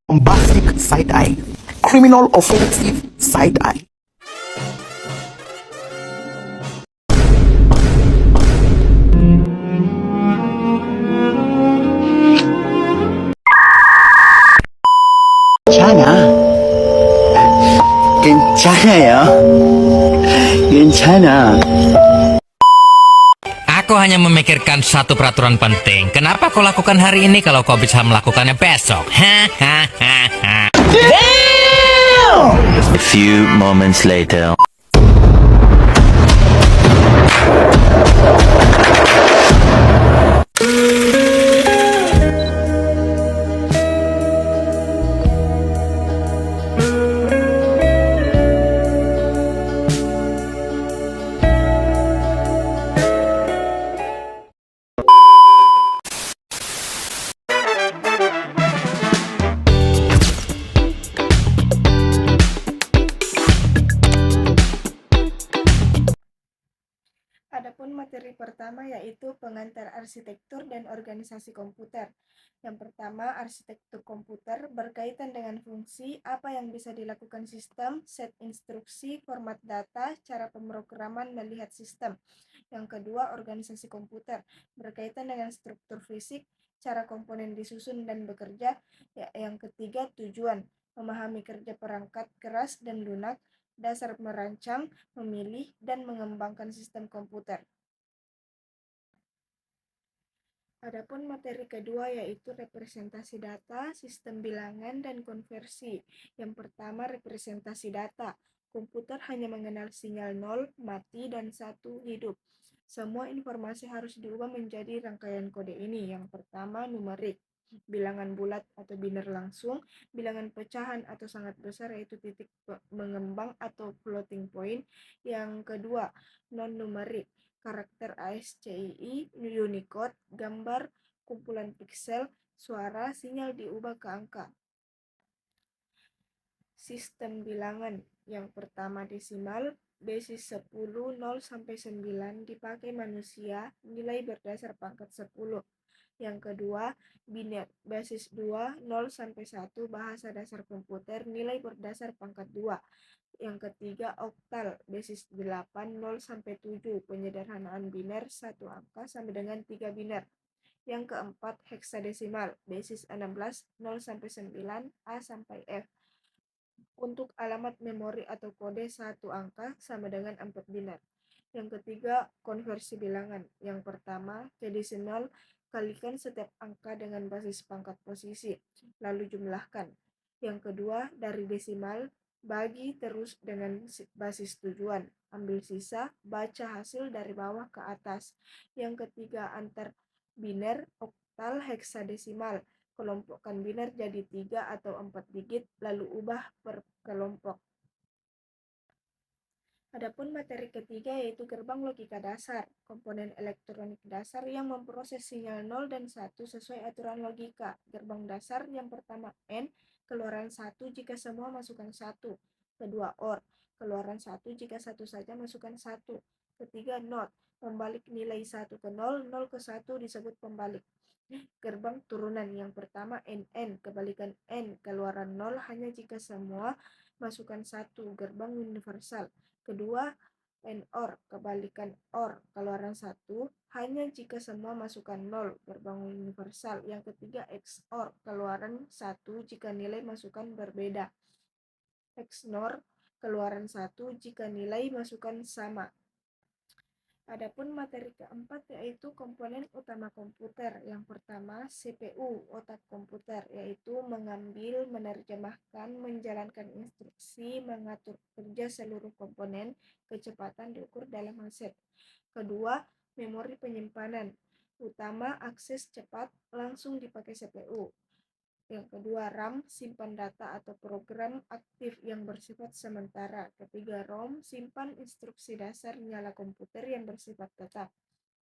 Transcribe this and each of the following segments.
Bombastic side-eye, criminal offensive side-eye. Kencana, kencana ya, kencana. Aku hanya memikirkan satu peraturan penting. Kenapa kau lakukan hari ini kalau kau bisa melakukannya besok? A few moments later. Adapun materi pertama yaitu pengantar arsitektur dan organisasi komputer. Yang pertama, arsitektur komputer berkaitan dengan fungsi, apa yang bisa dilakukan sistem, set instruksi, format data, cara pemrograman melihat sistem. Yang kedua, organisasi komputer berkaitan dengan struktur fisik, cara komponen disusun dan bekerja. Yang ketiga, tujuan, memahami kerja perangkat keras dan lunak, dasar merancang, memilih, dan mengembangkan sistem komputer. Adapun materi kedua yaitu representasi data, sistem bilangan, dan konversi. Yang pertama, representasi data. Komputer hanya mengenal sinyal 0, mati, dan 1 hidup. Semua informasi harus diubah menjadi rangkaian kode ini. Yang pertama, numerik. Bilangan bulat atau biner langsung, bilangan pecahan atau sangat besar yaitu titik mengembang atau floating point. Yang kedua, non-numerik. Karakter ASCII, Unicode, gambar, kumpulan piksel, suara, sinyal diubah ke angka. Sistem bilangan. Yang pertama desimal, basis 10, 0 sampai 9 dipakai manusia, nilai berdasar pangkat 10. Yang kedua, biner, basis 2, 0 sampai 1, bahasa dasar komputer, nilai berdasar pangkat 2. Yang ketiga, oktal, basis 8, 0 sampai 7, penyederhanaan biner, 1 angka sama dengan 3 biner. Yang keempat, heksadesimal, basis 16, 0 sampai 9, A sampai F. Untuk alamat memori atau kode 1 angka sama dengan 4 biner. Yang ketiga, konversi bilangan. Yang pertama, ke desimal, kalikan setiap angka dengan basis pangkat posisi, lalu jumlahkan. Yang kedua, dari desimal, bagi terus dengan basis tujuan, ambil sisa, baca hasil dari bawah ke atas. Yang ketiga, antar biner, oktal, heksadesimal, kelompokkan biner jadi 3 atau 4 digit, lalu ubah per kelompok. Adapun materi ketiga yaitu gerbang logika dasar, komponen elektronik dasar yang memproses sinyal 0 dan 1 sesuai aturan logika. Gerbang dasar yang pertama N, keluaran 1 jika semua masukkan 1. Kedua OR, keluaran 1 jika satu saja masukkan 1. Ketiga NOT, pembalik nilai 1 ke 0, 0 ke 1 disebut pembalik. Gerbang turunan yang pertama NN, kebalikan N, keluaran 0 hanya jika semua masukkan 1, gerbang universal. Kedua, NOR, kebalikan OR, keluaran 1 hanya jika semua masukkan 0, gerbang universal. Yang ketiga, XOR, keluaran 1 jika nilai masukan berbeda. XNOR, keluaran 1 jika nilai masukan sama. Adapun materi keempat yaitu komponen utama komputer. Yang pertama, CPU, otak komputer, yaitu mengambil, menerjemahkan, menjalankan instruksi, mengatur kerja seluruh komponen, kecepatan diukur dalam aset. Kedua, memori penyimpanan. Utama, akses cepat, langsung dipakai CPU. Yang kedua, RAM, simpan data atau program aktif yang bersifat sementara. Ketiga, ROM, simpan instruksi dasar nyala komputer yang bersifat tetap.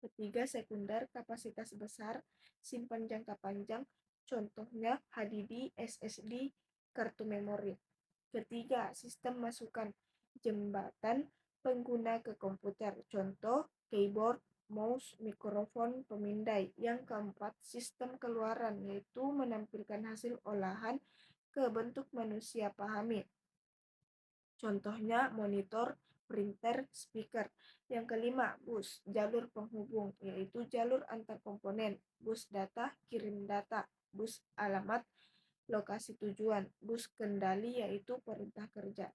Ketiga, sekunder, kapasitas besar, simpan jangka panjang, contohnya HDD, SSD, kartu memori. Ketiga, sistem masukan, jembatan pengguna ke komputer, contoh keyboard, mouse, mikrofon, pemindai. Yang keempat, sistem keluaran, yaitu menampilkan hasil olahan ke bentuk manusia pahami. Contohnya monitor, printer, speaker. Yang kelima, bus, jalur penghubung, yaitu jalur antar komponen. Bus data, kirim data. Bus alamat, lokasi tujuan. Bus kendali, yaitu perintah kerja.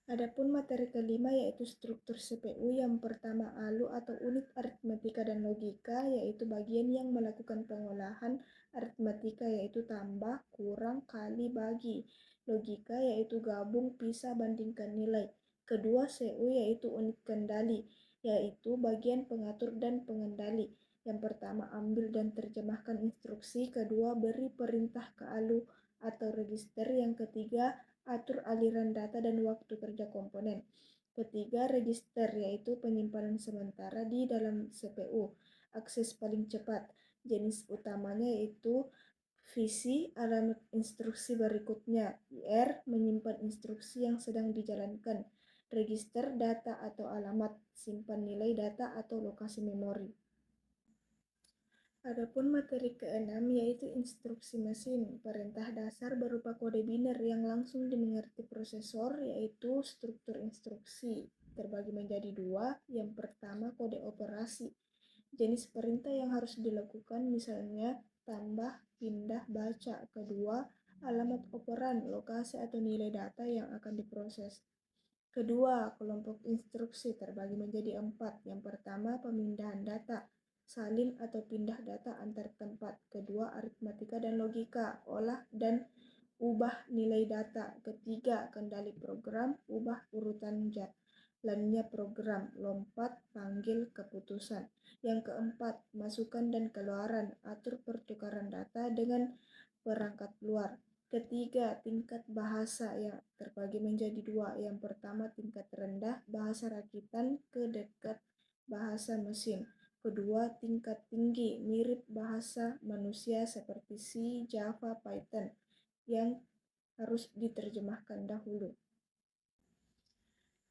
Adapun materi kelima yaitu struktur CPU. Yang pertama, ALU atau unit aritmatika dan logika, yaitu bagian yang melakukan pengolahan. Aritmatika yaitu tambah, kurang, kali, bagi. Logika yaitu gabung, pisah, bandingkan nilai. Kedua, CU yaitu unit kendali, yaitu bagian pengatur dan pengendali. Yang pertama, ambil dan terjemahkan instruksi. Kedua, beri perintah ke ALU atau register. Yang ketiga, atur aliran data dan waktu kerja komponen. Ketiga, register, yaitu penyimpanan sementara di dalam CPU. Akses paling cepat. Jenis utamanya yaitu visi, alamat instruksi berikutnya. IR, menyimpan instruksi yang sedang dijalankan. Register, data atau alamat. Simpan nilai data atau lokasi memori. Adapun materi keenam yaitu instruksi mesin. Perintah dasar berupa kode biner yang langsung dimengerti prosesor, yaitu struktur instruksi terbagi menjadi dua. Yang pertama, kode operasi. Jenis perintah yang harus dilakukan misalnya tambah, pindah, baca. Kedua, alamat operan, lokasi atau nilai data yang akan diproses. Kedua, kelompok instruksi terbagi menjadi 4. Yang pertama, pemindahan data, salin atau pindah data antar tempat. Kedua, aritmatika dan logika, olah dan ubah nilai data. Ketiga, kendali program, ubah urutan jalannya program, lompat, panggil, keputusan. Yang keempat, masukan dan keluaran, atur pertukaran data dengan perangkat luar. Ketiga, tingkat bahasa yang terbagi menjadi 2. Yang pertama, tingkat rendah, bahasa rakitan ke dekat bahasa mesin. Kedua, tingkat tinggi, mirip bahasa manusia seperti C, Java, Python, yang harus diterjemahkan dahulu.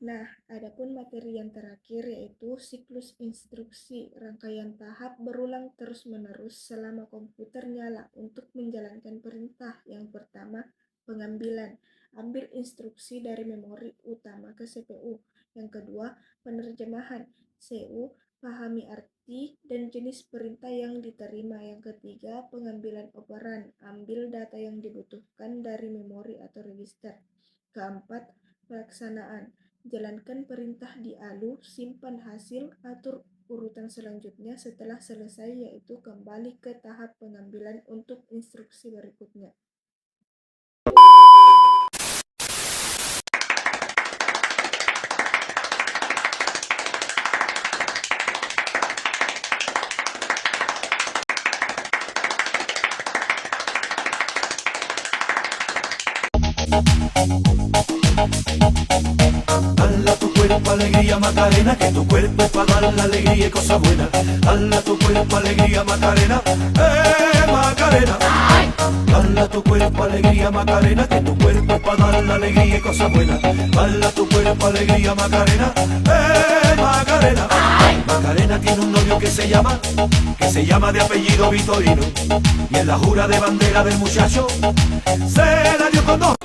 Nah, adapun materi yang terakhir yaitu siklus instruksi, rangkaian tahap berulang terus-menerus selama komputer nyala untuk menjalankan perintah. Yang pertama, pengambilan, ambil instruksi dari memori utama ke CPU. Yang kedua, penerjemahan, CU, pahami arti dan jenis perintah yang diterima. Yang ketiga, pengambilan operan, ambil data yang dibutuhkan dari memori atau register. Keempat, pelaksanaan, jalankan perintah di ALU, simpan hasil, atur urutan selanjutnya. Setelah selesai yaitu kembali ke tahap pengambilan untuk instruksi berikutnya. Dale a tu cuerpo alegría Macarena, que tu cuerpo es para dar la alegría y cosas buenas. Dale a tu cuerpo alegría Macarena, Macarena. Dale a tu cuerpo alegría Macarena, que tu cuerpo es para dar la alegría y cosas buenas. Dale a tu cuerpo alegría Macarena, Macarena. Macarena tiene un novio que se llama de apellido Vitorino, y en la jura de bandera del muchacho se la dio con dos.